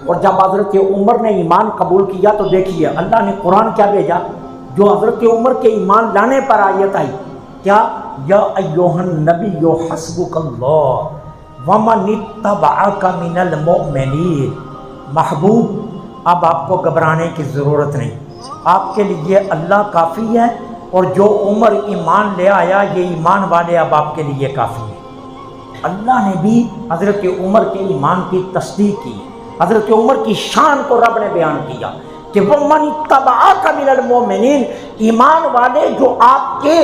اور جب حضرت عمر نے ایمان قبول کیا تو دیکھیے اللہ نے قرآن کیا بھیجا جو حضرت عمر کے ایمان لانے پر آیت آئی کیا، یا ایھا النبی حسبک اللہ ومن اتبعک من المؤمنین، محبوب اب آپ کو گھبرانے کی ضرورت نہیں، آپ کے لیے اللہ کافی ہے، اور جو عمر ایمان لے آیا یہ ایمان والے اب آپ کے لیے کافی ہے۔ اللہ نے بھی حضرت عمر کے ایمان کی تصدیق کی، حضرت عمر کی شان کو رب نے بیان کیا کہ وَمَنِ اتَّبَعَكَ مِنَ الْمُؤْمِنِينَ، ایمان والے جو آپ کے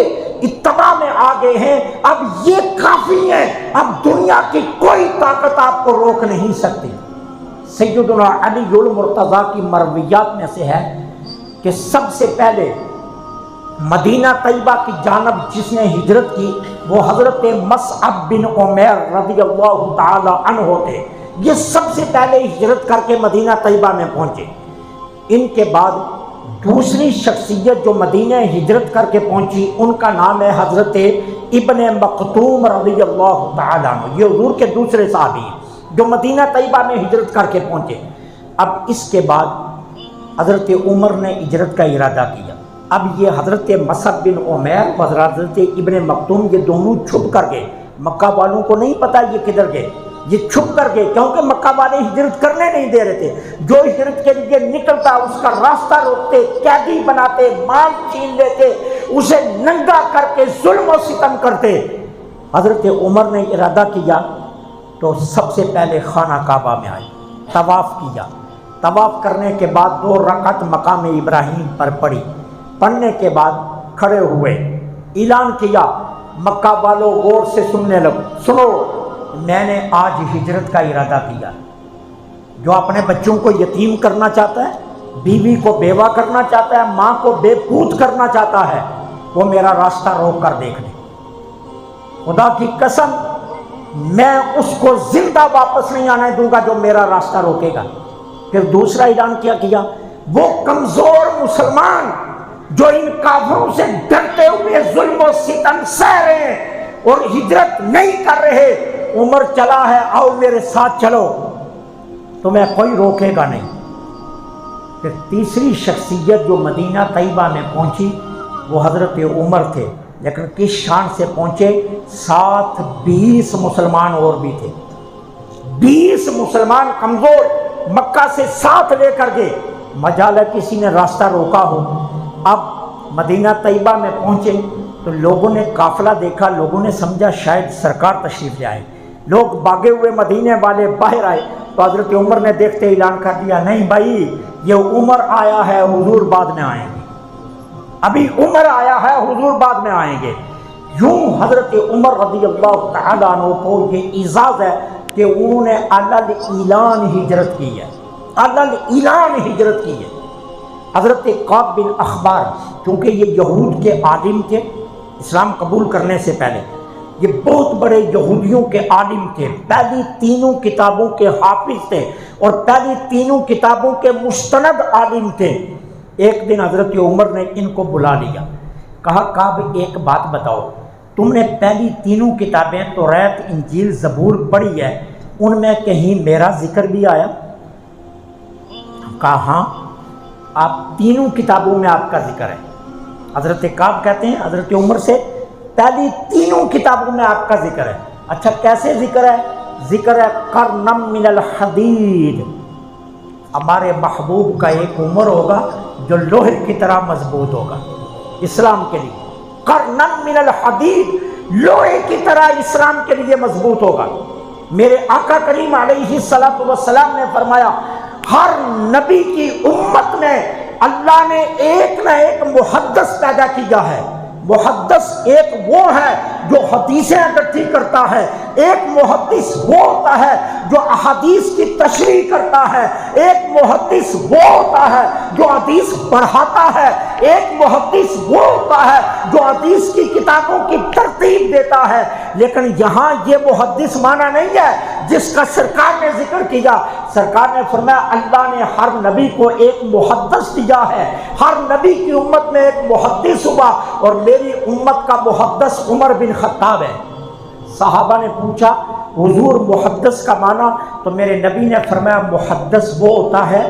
اتباع میں آ گئے ہیں اب یہ کافی ہیں، اب دنیا کی کوئی طاقت آپ کو روک نہیں سکتی۔ سیدنا علی المرتضیٰ کی مرویات میں سے ہے کہ سب سے پہلے مدینہ طیبہ کی جانب جس نے ہجرت کی وہ حضرت مصعب بن عمیر رضی اللہ تعالی عنہ تھے، یہ سب سے پہلے ہجرت کر کے مدینہ طیبہ میں پہنچے۔ ان کے بعد دوسری شخصیت جو مدینہ ہجرت کر کے پہنچی ان کا نام ہے حضرت ابن مکتوم رضی اللہ تعالی عنہ، یہ حضور کے دوسرے صحابی ہیں جو مدینہ طیبہ میں ہجرت کر کے پہنچے۔ اب اس کے بعد حضرت عمر نے ہجرت کا ارادہ کیا، اب یہ حضرت مصعب بن عمیر اور حضرت ابن مکتوم یہ دونوں چھپ کر گئے، مکہ والوں کو نہیں پتا یہ کدھر گئے، یہ چھپ کر گئے کیونکہ مکہ والے ہجرت کرنے نہیں دے رہے تھے، جو ہجرت کے لیے نکلتا اس کا راستہ روکتے، قیدی بناتے، مال چھین لیتے، اسے ننگا کر کے ظلم و ستم کرتے۔ حضرت عمر نے ارادہ کیا تو سب سے پہلے خانہ کعبہ میں آئے، طواف کیا، طواف کرنے کے بعد 2 رکعت مقام ابراہیم پر پڑھی، پڑھنے کے بعد کھڑے ہوئے، اعلان کیا مکہ والوں غور سے سننے لگو، سنو میں نے آج ہجرت کا ارادہ کیا، جو اپنے بچوں کو یتیم کرنا چاہتا ہے، بیوی کو بیوہ کرنا چاہتا ہے، ماں کو بے پوت کرنا چاہتا ہے، وہ میرا راستہ روک کر دیکھ لے، خدا کی قسم میں اس کو زندہ واپس نہیں آنے دوں گا جو میرا راستہ روکے گا۔ پھر دوسرا اعلان کیا وہ کمزور مسلمان جو ان کافروں سے ڈرتے ہوئے ظلم و ستم سہ رہے ہیں اور ہجرت نہیں کر رہے، عمر چلا ہے آؤ میرے ساتھ چلو، تمہیں کوئی روکے گا نہیں۔ پھر تیسری شخصیت جو مدینہ طیبہ میں پہنچی وہ حضرت عمر تھے، لیکن کس شان سے پہنچے، ساتھ 20 مسلمان اور بھی تھے، 20 مسلمان کمزور مکہ سے ساتھ لے کر گئے، مجال ہے کسی نے راستہ روکا ہو۔ اب مدینہ طیبہ میں پہنچے تو لوگوں نے قافلہ دیکھا، لوگوں نے سمجھا شاید سرکار تشریف لے آئے، لوگ بھاگے ہوئے مدینے والے باہر آئے تو حضرت عمر نے دیکھتے اعلان کر دیا نہیں بھائی یہ عمر آیا ہے، حضور بعد میں آئیں گے، ابھی عمر آیا ہے، حضور بعد میں آئیں گے۔ یوں حضرت عمر رضی اللہ تعالیٰ عنہ کو یہ اعزاز ہے کہ انہوں نے علل اعلان ہجرت کی ہے، علل اعلان ہجرت کی ہے۔ حضرت کعب بن اخبار کیونکہ یہ یہود کے عالم تھے اسلام قبول کرنے سے پہلے، یہ بہت بڑے یہودیوں کے عالم تھے، پہلی 3 کتابوں کے حافظ تھے اور پہلی 3 کتابوں کے مستند عالم تھے۔ ایک دن حضرت عمر نے ان کو بلا لیا، کہا کعب ایک بات بتاؤ، تم نے پہلی 3 کتابیں توریت انجیل زبور پڑھی ہے، ان میں کہیں میرا ذکر بھی آیا؟ کہا ہاں، آپ 3 کتابوں میں آپ کا ذکر ہے۔ حضرت کعب کہتے ہیں حضرت عمر سے پہلی 3 کتابوں میں آپ کا ذکر ہے۔ اچھا کیسے ذکر ہے؟ ذکر ہے قرنم من الحدید، ہمارے محبوب کا ایک عمر ہوگا جو لوہے کی طرح مضبوط ہوگا اسلام کے لیے، قرنم من الحدید، لوہے کی طرح اسلام کے لیے مضبوط ہوگا۔ میرے آقا کریم علیہ السلام نے فرمایا ہر نبی کی امت میں اللہ نے ایک نہ ایک محدث پیدا کیا ہے، محدث ایک وہ ہے جو حدیثیں اکٹھی کرتا ہے، ایک محدث وہ ہوتا ہے جو احادیث کی تشریح کرتا ہے، ایک محدث وہ ہوتا ہے جو حدیث پڑھاتا ہے، ایک محدث وہ ہوتا ہے جو حدیث کی کتابوں کی ترتیب دیتا ہے۔ لیکن یہاں یہ محدث مانا نہیں ہے جس کا سرکار نے ذکر کیا، سرکار نے فرمایا اللہ نے ہر نبی کو ایک محدث دیا ہے، ہر نبی کی امت میں ایک محدث ہوا اور میری امت کا محدث عمر بن خطاب ہے۔ صحابہ نے پوچھا حضور محدث محدث کا معنی تو میرے نبی نے فرمایا محدث وہ ہوتا ہے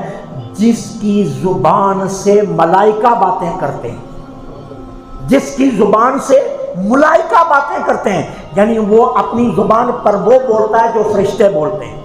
جس کی زبان سے ملائکہ باتیں کرتے ہیں، جس کی زبان سے ملائکہ باتیں کرتے ہیں، یعنی وہ اپنی زبان پر وہ بولتا ہے جو فرشتے بولتے ہیں۔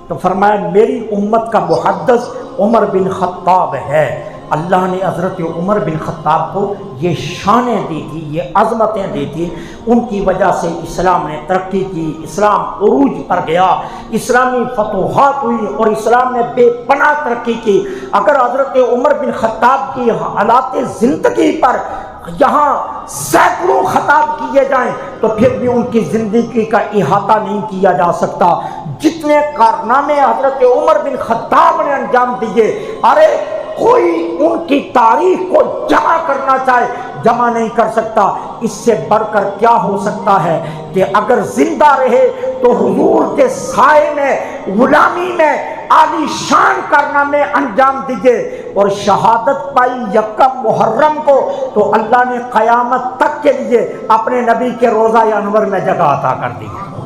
تو فرمایا میری امت کا محدث عمر بن خطاب ہے۔ اللہ نے حضرت عمر بن خطاب کو یہ شانیں دی تھی، یہ عظمتیں دی تھی، ان کی وجہ سے اسلام نے ترقی کی، اسلام عروج پر گیا، اسلامی فتوحات ہوئی اور اسلام نے بے پناہ ترقی کی۔ اگر حضرت عمر بن خطاب کی حالات زندگی پر یہاں سینکڑوں خطاب کیے جائیں تو پھر بھی ان کی زندگی کا احاطہ نہیں کیا جا سکتا۔ جتنے کارنامے حضرت عمر بن خطاب نے انجام دیے، ارے کوئی ان کی تاریخ کو جمع کرنا چاہے جمع نہیں کر سکتا۔ اس سے بڑھ کر کیا ہو سکتا ہے کہ اگر زندہ رہے تو حضور کے سائے میں غلامی میں عالی شان کارنامے انجام دیے اور شہادت پائی یکم محرم کو، تو اللہ نے قیامت تک کے لیے اپنے نبی کے روضہ انور میں جگہ عطا کر دی ہے۔